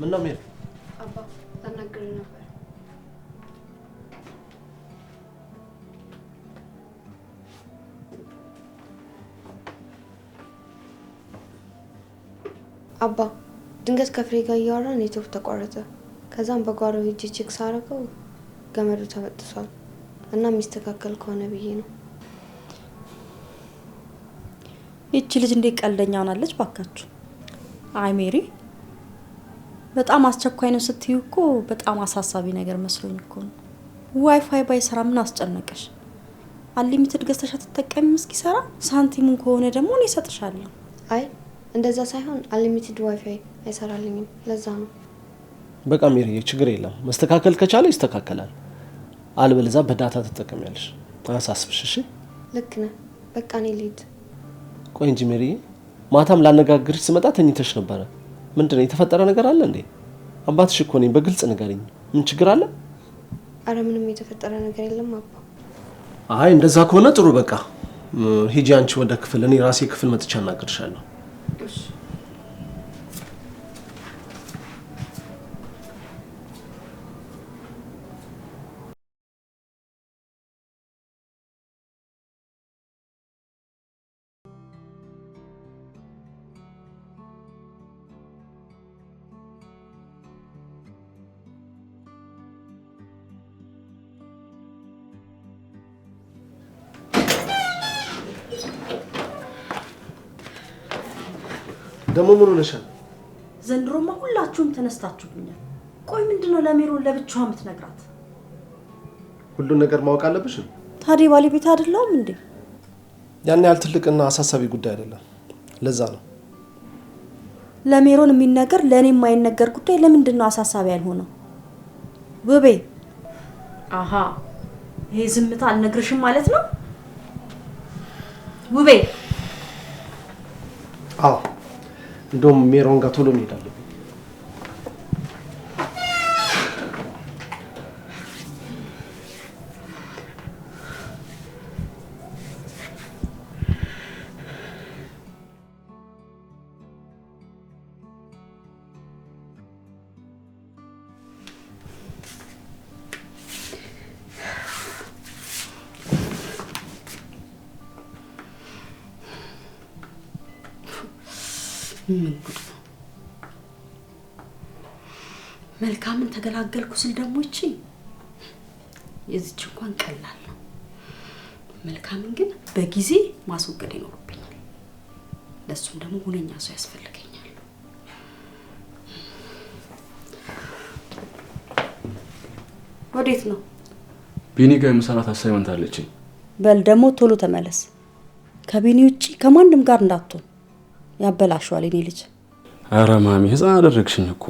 ምን ነው ሜሪ? አባ ተናገረ ነበር። አባ ድንገት ከፍሬ ጋር እያወራን ኔትወርክ ተቋረጠ። ከዛም በጓሮ ሄጄ ቼክ ሳረገው ገመዱ ተበጥሷል እና የሚስተካከል ከሆነ ብዬ ነው። እቺ ልጅ እንዴት ቀልደኛ ሆናለች ባካችሁ። አይ ሜሪ በጣም አስቸኳይ ነው ስትዩ እኮ በጣም አሳሳቢ ነገር መስሎኝ እኮ ነው። ዋይፋይ ባይሰራ ምን አስጨነቀሽ? አንሊሚትድ ገዝተሽ ተጠቀሚም እስኪሰራ ሳንቲሙን ከሆነ ደግሞ እኔ እሰጥሻለሁ። አይ እንደዛ ሳይሆን አንሊሚትድ ዋይፋይ አይሰራልኝም ለዛ ነው። በቃ ሜሪ ችግር የለም መስተካከል ከቻለ ይስተካከላል። አልበለዛ በዳታ ተጠቀሚያለሽ። አሳስብሽ እሺ? ልክ ነህ። በቃ እኔ ልሂድ። ቆይ እንጂ ሜሪ ማታም ላነጋግርሽ ስመጣ ተኝተሽ ነበረ። ምንድነው የተፈጠረ ነገር አለ እንዴ? አባትሽ እኮ ነኝ በግልጽ ንገሪኝ። ምን ችግር አለ? አረ ምንም የተፈጠረ ነገር የለም አባ። አይ እንደዛ ከሆነ ጥሩ በቃ ሂጂ አንቺ ወደ ክፍል፣ እኔ ራሴ ክፍል መጥቻ እናገርሻለሁ። እሺ ደሞ ምን ሆነሻል? ዘንድሮማ ሁላችሁም ተነስታችሁብኛል። ቆይ ምንድነው ለሜሮን ለብቻዋ የምትነግራት? ሁሉን ነገር ማወቅ አለብሽ። ታዲያ ባለቤት አይደለም እንዴ? ያን ያህል ትልቅና አሳሳቢ ጉዳይ አይደለም። ለዛ ነው ለሜሮን የሚነገር ለኔ የማይነገር ጉዳይ ለምንድነው አሳሳቢ ያልሆነው? ውቤ አሃ ይሄ ዝምታ አልነግርሽም ማለት ነው? ውቤ አዎ እንደውም ሜሮን ጋር ቶሎ መሄድ አለብኝ። ምን ጉድ ነው? መልካምን ተገላገልኩ ስል ደግሞ እቺ የዚች እንኳን ቀላል ነው። መልካምን ግን በጊዜ ማስወገድ ይኖርብኛል። ለሱም ደግሞ ሁነኛ ሰው ያስፈልገኛል። ወዴት ነው? ቢኒ ጋር የምሰራት አሳይመንት አለችኝ። በል ደግሞ ቶሎ ተመለስ። ከቢኒ ውጪ ከማንም ጋር እንዳትሆን ያበላሽዋል የኔ ልጅ። አረ ማሚ ህፃን አደረግሽኝ እኮ።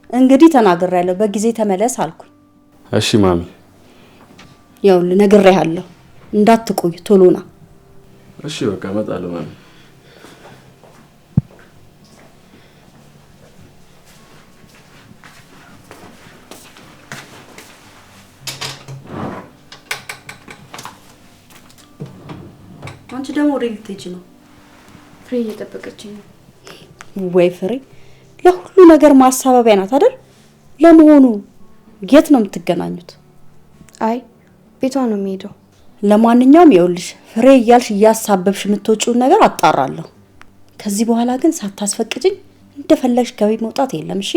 እንግዲህ ተናግሬያለሁ፣ በጊዜ ተመለስ አልኩኝ። እሺ ማሚ። ያው ነግሬሃለሁ እንዳትቆይ ቶሎ ና። እሺ በቃ እመጣለሁ ማሚ። አንቺ ደግሞ ወደ ልትሄጂ ነው? ፍሬ እየጠበቀችኝ ነው። ወይ ፍሬ ለሁሉ ነገር ማሳበቢያ ናት አይደል? ለመሆኑ የት ነው የምትገናኙት? አይ ቤቷ ነው የሚሄደው። ለማንኛውም ይኸውልሽ ፍሬ እያልሽ እያሳበብሽ የምትወጪውን ነገር አጣራለሁ። ከዚህ በኋላ ግን ሳታስፈቅጂኝ እንደፈለግሽ ከቤት መውጣት የለም እሺ?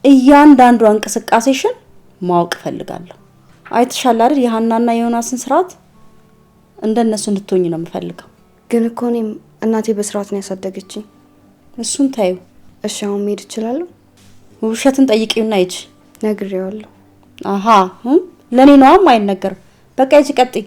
እያንዳንዷ እንቅስቃሴሽን ማወቅ ፈልጋለሁ። አይተሻል አይደል የሃናና የዮናስን ስርዓት? እንደነሱ እንድትሆኚ ነው የምፈልገው። ግን እኮ እኔም እናቴ በስርዓት ነው ያሳደገችኝ። እሱን ታዩ። እሺ አሁን መሄድ እችላለሁ? ውብሸትን ጠይቂውና ሂጂ። ነግሬዋለሁ። አሃ ለኔ ነውም አይነገር። በቃ ሂጂ ቀጥይ።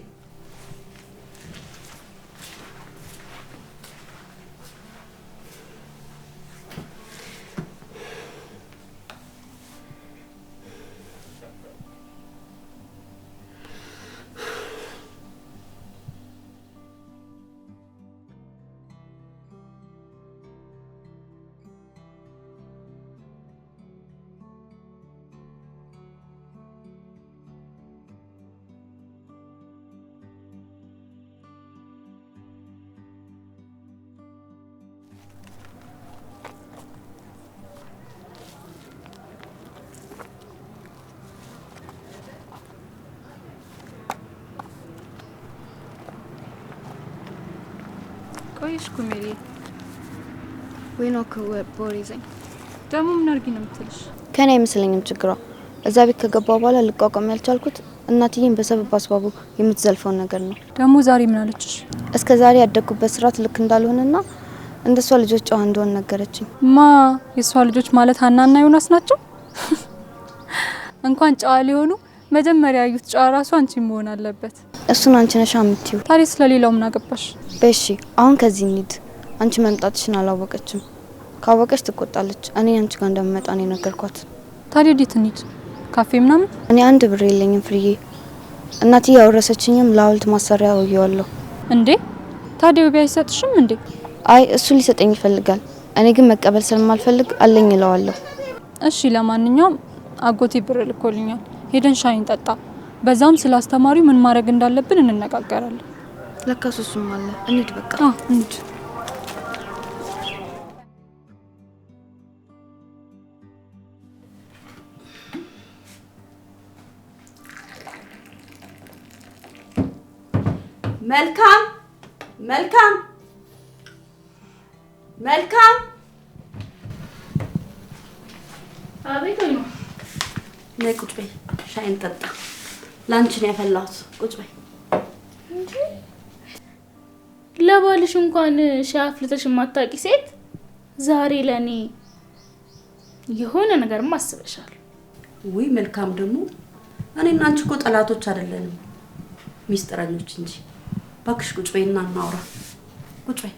ቆይሽ ኩሜሪ ወይኗ ቦሪዘኝ ደግሞ ምን አርጊ ነው የምትልሽ? ከኔ አይመስለኝም ችግሯ። እዛ ቤት ከገባ በኋላ ልቋቋም ያልቻልኩት እናትዬን በሰበብ አስባቡ የምትዘልፈውን ነገር ነው። ደግሞ ዛሬ ምን አለችሽ? እስከ ዛሬ ያደግኩበት ስርዓት ልክ እንዳልሆነና እንደሷ ልጆች ጨዋ እንደሆነ ነገረችኝ። የሷ ልጆች ማለት ሀናና ዮናስ ናቸው? እንኳን ጨዋ ሊሆኑ መጀመሪያ ያዩት ጨዋ ራሱ አንቺ መሆን አለበት። እሱን አንቺ ነሽ የምትይው። ታዲያ ስለሌላው ምን አገባሽ? በሺ አሁን ከዚህ እንሂድ። አንቺ መምጣትሽን አላወቀችም። ካወቀች ትቆጣለች። እኔ አንቺ ጋር እንደምመጣ ነው ነገርኳት። ታዲያ እንዴት እንሂድ? ካፌ ምናምን? እኔ አንድ ብር የለኝም ፍርዬ። እናትዬ ያወረሰችኝም ለሐውልት ማሰሪያ ወየዋለሁ። እንዴ ታዲያ ውቢ አይሰጥሽም እንዴ? አይ እሱ ሊሰጠኝ ይፈልጋል። እኔ ግን መቀበል ስለማልፈልግ አለኝ እለዋለሁ። እሺ ለማንኛውም አጎቴ ብር ልኮልኛል። ሄደን ሻይ እንጠጣ። በዛም ስለ አስተማሪው ምን ማድረግ እንዳለብን እንነጋገራለን። ለካስ እሱም አለ። እንሂድ በቃ። እንሂድ። መልካም መልካም መልካም። አቤት ነው። ነይ ቁጭ በይ፣ ሻይ እንጠጣ። ላንቺ ነው ያፈላሁት። ቁጭ በይ። ለባልሽ እንኳን ሻይ አፍልተሽ የማታውቂ ሴት ዛሬ ለኔ የሆነ ነገርም አስበሻል። ውይ መልካም ደግሞ እኔና አንቺ እኮ ጠላቶች አይደለንም፣ ሚስጥረኞች እንጂ። ባክሽ ቁጭ በይና እናውራ። ቁጭ በይ።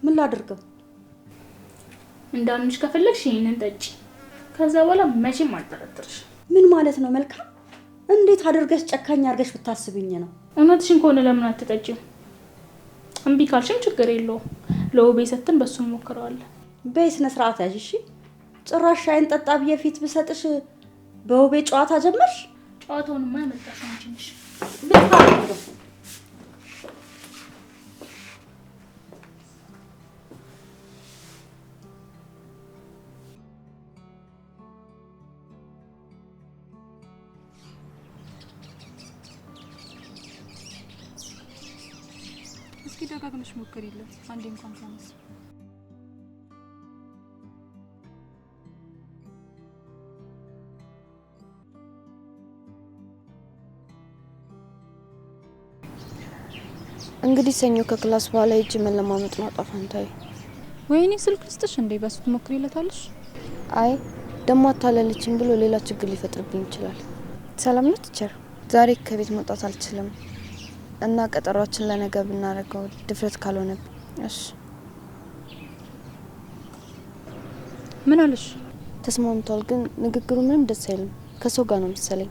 ምን ላድርገው? እንዳንሽ ከፈለግሽ ይሄንን ጠጪ። ከዛ በኋላ መቼም አልጠረጥርሽ። ምን ማለት ነው መልካም? እንዴት አድርገሽ ጨካኝ አድርገሽ ብታስብኝ ነው? እውነትሽን ከሆነ ለምን አትጠጪው? እምቢ ካልሽም ችግር የለውም። ለውቤ ሰተን በሱ እንሞክረዋለን። በይ ስነ ስርዓት ያዥ። እሺ ጭራሽ ሻይን ጠጣ ብዬ ፊት ብሰጥሽ በውቤ ጨዋታ ጀመርሽ? ጨዋታውንማ ያመጣሽ አንቺ ነሽ። እስኪ ደጋግመሽ ሞክሪለት አንዴ እንኳን ታነስ። እንግዲህ ሰኞ ከክላስ በኋላ እጅ መለማመጥ ነው ጣፋንታይ። ወይኔ ስልክ ልስጥሽ እንዴ? በሱ ትሞክሪለታለሽ? አይ ደሞ አታለለችኝ ብሎ ሌላ ችግር ሊፈጥርብኝ ይችላል። ሰላም ነው ቲቸር። ዛሬ ከቤት መውጣት አልችልም እና ቀጠሯችን ለነገ ብናረጋው ድፍረት ካልሆነብኝ። እሺ ምን አለሽ? ተስማምቷል፣ ግን ንግግሩ ምንም ደስ አይልም። ከሰው ጋር ነው መሰለኝ።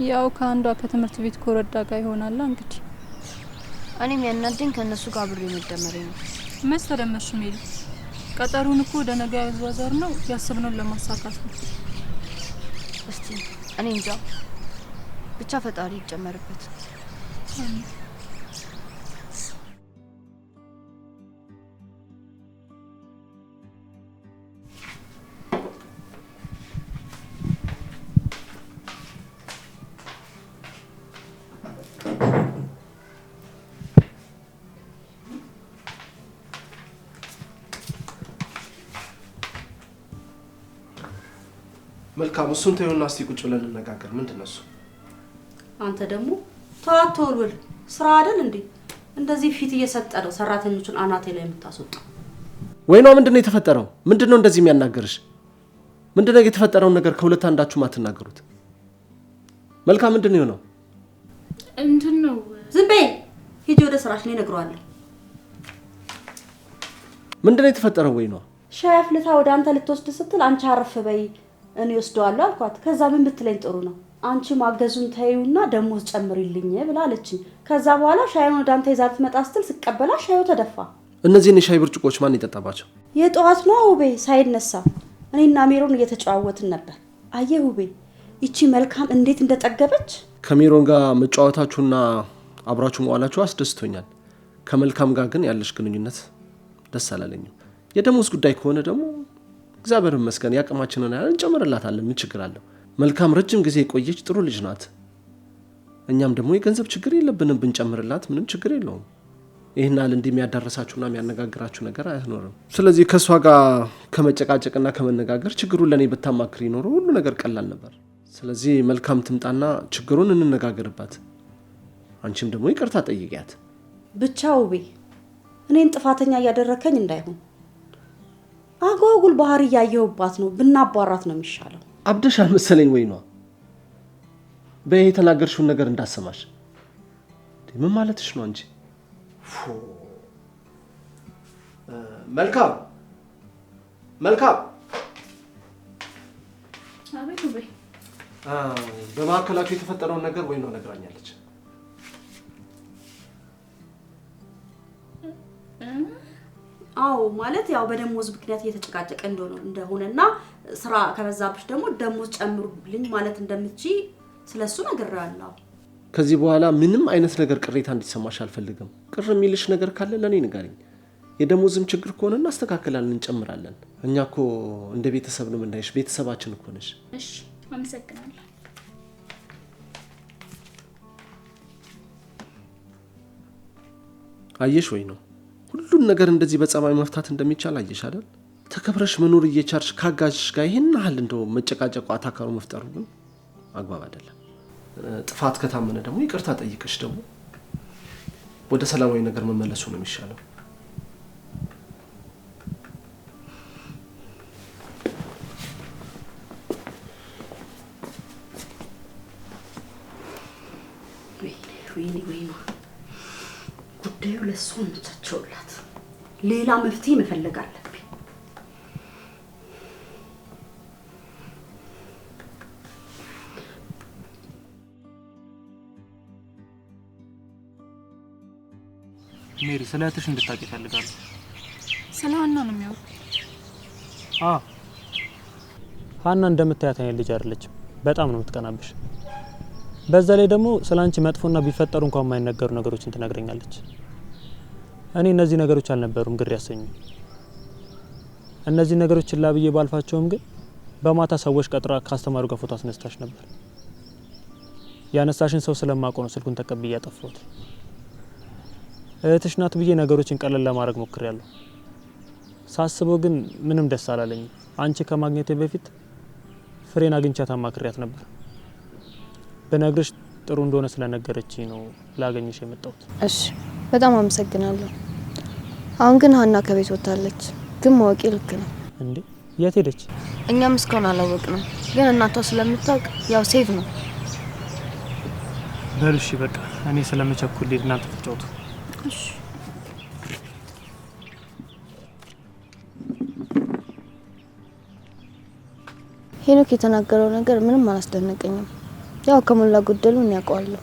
ያው ከአንዷ ከትምህርት ቤት ኮረዳ ጋር ይሆናል እንግዲህ። እኔም ያናደኝ ከነሱ ጋር አብሬ መደመሬ ነው። መች ተደመርሽ ሜሊ? ቀጠሩን እኮ ወደ ነገ ያዟዟር ነው ያስብነውን ለማሳካት ነው። እስቲ እኔ እንጃ ብቻ ፈጣሪ ይጨመርበት። መልካም እሱን ተይውና እስቲ ቁጭ ብለን እንነጋገር። ምንድነው እሱ? አንተ ደግሞ ተዋት ተወልወል። ስራ አይደል እንዴ? እንደዚህ ፊት እየሰጠ ነው ሰራተኞቹን አናቴ ላይ የምታስወጣ። ወይኗ ምንድነው የተፈጠረው? ምንድነው እንደዚህ የሚያናገርሽ? ምንድነው የተፈጠረውን ነገር ከሁለት አንዳችሁ ማትናገሩት? መልካም ምንድነው ነው? እንትን ነው። ዝም በይ። ሂጂ ወደ ስራሽ ነው እነግረዋለሁ። ምንድነው የተፈጠረው? ወይኗ ሻይ አፍልታ ወደ አንተ ልትወስድ ስትል አንቺ አረፍ በይ እኔ ወስደዋለሁ አልኳት። ከዛ ምን ብትለኝ ጥሩ ነው አንቺ ማገዙን ተይውና ደሞዝ ጨምሪልኝ ብላለችኝ። ከዛ በኋላ ሻዩን ወደ አንተ ይዛት መጣ ስትል ስቀበላ ሻዩ ተደፋ። እነዚህን የሻይ ብርጭቆች ማን ይጠጣባቸው? የጠዋት ነው ውቤ ሳይነሳ እኔና ሜሮን እየተጫወትን ነበር። አየህ ውቤ ይቺ መልካም እንዴት እንደጠገበች። ከሜሮን ጋር መጫወታችሁና አብራችሁ መዋላችሁ አስደስቶኛል። ከመልካም ጋር ግን ያለሽ ግንኙነት ደስ አላለኝም። የደሞዝ ጉዳይ ከሆነ ደግሞ እግዚአብሔር ይመስገን ያቅማችንን ያህል እንጨምርላታለን። ምን ችግር አለው? መልካም ረጅም ጊዜ የቆየች ጥሩ ልጅ ናት። እኛም ደግሞ የገንዘብ ችግር የለብንም፣ ብንጨምርላት ምንም ችግር የለውም። ይህን ያህል እንዲህ የሚያዳረሳችሁና የሚያነጋግራችሁ ነገር አይኖርም። ስለዚህ ከእሷ ጋር ከመጨቃጨቅና ከመነጋገር ችግሩን ለእኔ ብታማክር ይኖረ ሁሉ ነገር ቀላል ነበር። ስለዚህ መልካም ትምጣና ችግሩን እንነጋገርባት። አንቺም ደግሞ ይቅርታ ጠይቂያት። ብቻ ውቤ እኔን ጥፋተኛ እያደረከኝ እንዳይሆን። አጓጉል ባህሪ እያየሁባት ነው። ብናባራት ነው የሚሻለው። አብደሻል መሰለኝ ወይ ነው በይ የተናገርሽውን ነገር እንዳሰማሽ። ምን ማለትሽ ነው አንቺ? መልካም መልካም አቤት ውቤ። በማዕከላችሁ የተፈጠረውን ነገር ወይ ነው ነግራኛለች። አዎ ማለት ያው በደሞዝ ምክንያት እየተጨቃጨቀ እንደሆነና ስራ ከበዛብሽ ደግሞ ደሞዝ ጨምሩልኝ ማለት እንደምትችይ ስለሱ ነግሬያለሁ። ከዚህ በኋላ ምንም አይነት ነገር ቅሬታ እንዲሰማሽ አልፈልግም። ቅር የሚልሽ ነገር ካለ ለኔ ንገሪኝ። የደሞዝም ችግር ከሆነ እናስተካክላለን፣ እንጨምራለን። እኛ እኮ እንደ ቤተሰብ ነው የምናይሽ። ቤተሰባችን እኮ ነሽ። እሺ አመሰግናለሁ። አየሽ ወይ ነው ሁሉን ነገር እንደዚህ በጸባይ መፍታት እንደሚቻል አየሽ አይደል? ተከብረሽ መኖር እየቻልሽ ካጋዥሽ ጋር ይሄን ያህል እንደው መጨቃጨቁ አታካሩ መፍጠሩ ግን አግባብ አይደለም። ጥፋት ከታመነ ደግሞ ይቅርታ ጠይቀሽ ደግሞ ወደ ሰላማዊ ነገር መመለሱ ነው የሚሻለው። ወይኔ ጉዳዩ ለሱ እንቻቸውላት ሌላ መፍትሄ መፈለግ አለብኝ። ሜሪ ስለ እህትሽ እንድታውቂ እፈልጋለሁ። ስለ ሀና ነው የሚያወሩት? ሀና እንደምታያት አይነት ልጅ አይደለችም። በጣም ነው የምትቀናብሽ። በዛ ላይ ደግሞ ስላንቺ መጥፎና ቢፈጠሩ እንኳን የማይነገሩ ነገሮችን ትነግረኛለች። እኔ እነዚህ ነገሮች አልነበሩም ግር ያሰኙ። እነዚህ ነገሮች ላብዬ ባልፋቸውም ግን በማታ ሰዎች ቀጥራ ካስተማሩ ጋር ፎቶ አስነስታሽ ነበር። ያነሳሽን ሰው ስለማውቀው ነው ስልኩን ተቀብዬ ያጠፋሁት። እህትሽ ናት ብዬ ነገሮችን ቀለል ለማድረግ ሞክሬያለሁ። ሳስበው ግን ምንም ደስ አላለኝም። አንቺ ከማግኘቴ በፊት ፍሬን አግኝቻት አማክሪያት ነበር። በነግርሽ ጥሩ እንደሆነ ስለነገረችኝ ነው ላገኝሽ የመጣሁት። እሺ በጣም አመሰግናለሁ። አሁን ግን ሀና ከቤት ወጣለች። ግን ማወቂ ልክ ነው እንዴ? የት ሄደች? እኛም እስካሁን አላወቅንም። ግን እናቷ ስለምታውቅ ያው ሴቭ ነው። በልሽ በቃ እኔ ስለምቸኩል ልሂድ፣ እናንተ ተጫወቱ። እሺ ሄኖክ የተናገረው ነገር ምንም አላስደነቀኝም። ያው ከሞላ ጎደሉን ያውቀዋለሁ።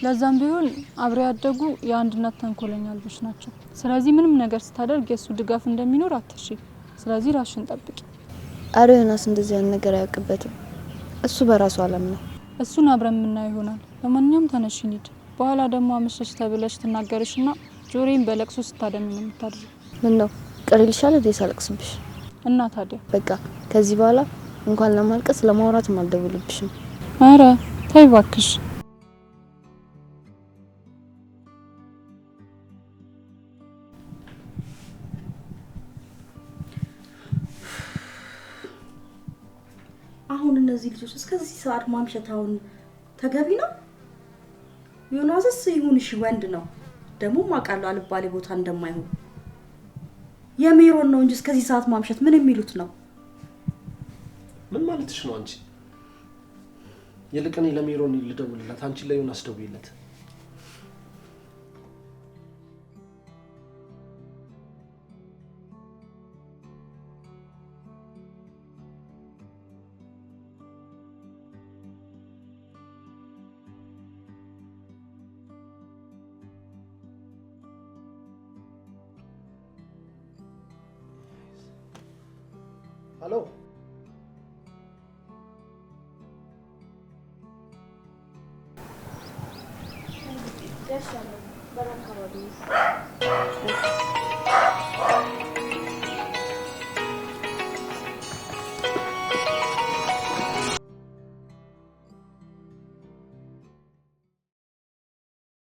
ለዛም ቢሆን አብረው ያደጉ የአንድነት ተንኮለኛ ልጆች ናቸው። ስለዚህ ምንም ነገር ስታደርግ የሱ ድጋፍ እንደሚኖር አትርሺ። ስለዚህ ራስሽን ጠብቂ። አረ ዮናስ እንደዚህ ያን ነገር አያውቅበትም። እሱ በራሱ ዓለም ነው። እሱን አብረን የምናየው ይሆናል። ለማንኛውም ተነሽ እንሂድ። በኋላ ደግሞ አመሸሽ ተብለሽ ትናገርሽና ጆሮዬን በለቅሶ ስታደሚ ነው የምታድሪው። ምን ነው ቅር ይልሻል እንዴ ሳለቅስብሽ? እና ታዲያ በቃ ከዚህ በኋላ እንኳን ለማልቀስ ለማውራትም አልደውልብሽም። አረ ተይ እባክሽ። አሁን እነዚህ ልጆች እስከዚህ ሰዓት ማምሸታውን ተገቢ ነው? ዮናስስ ይሁን እሺ ወንድ ነው ደግሞ ማቃሉ አልባሌ ቦታ እንደማይሆን የሜሮን ነው እንጂ እስከዚህ ሰዓት ማምሸት ምን የሚሉት ነው? ምን ማለትሽ ነው አንቺ? የልቀኔ ለሜሮን ልደውልላት፣ አንቺ ለዮናስ ደውይለት። ሄሎ ሰፈር አካባቢ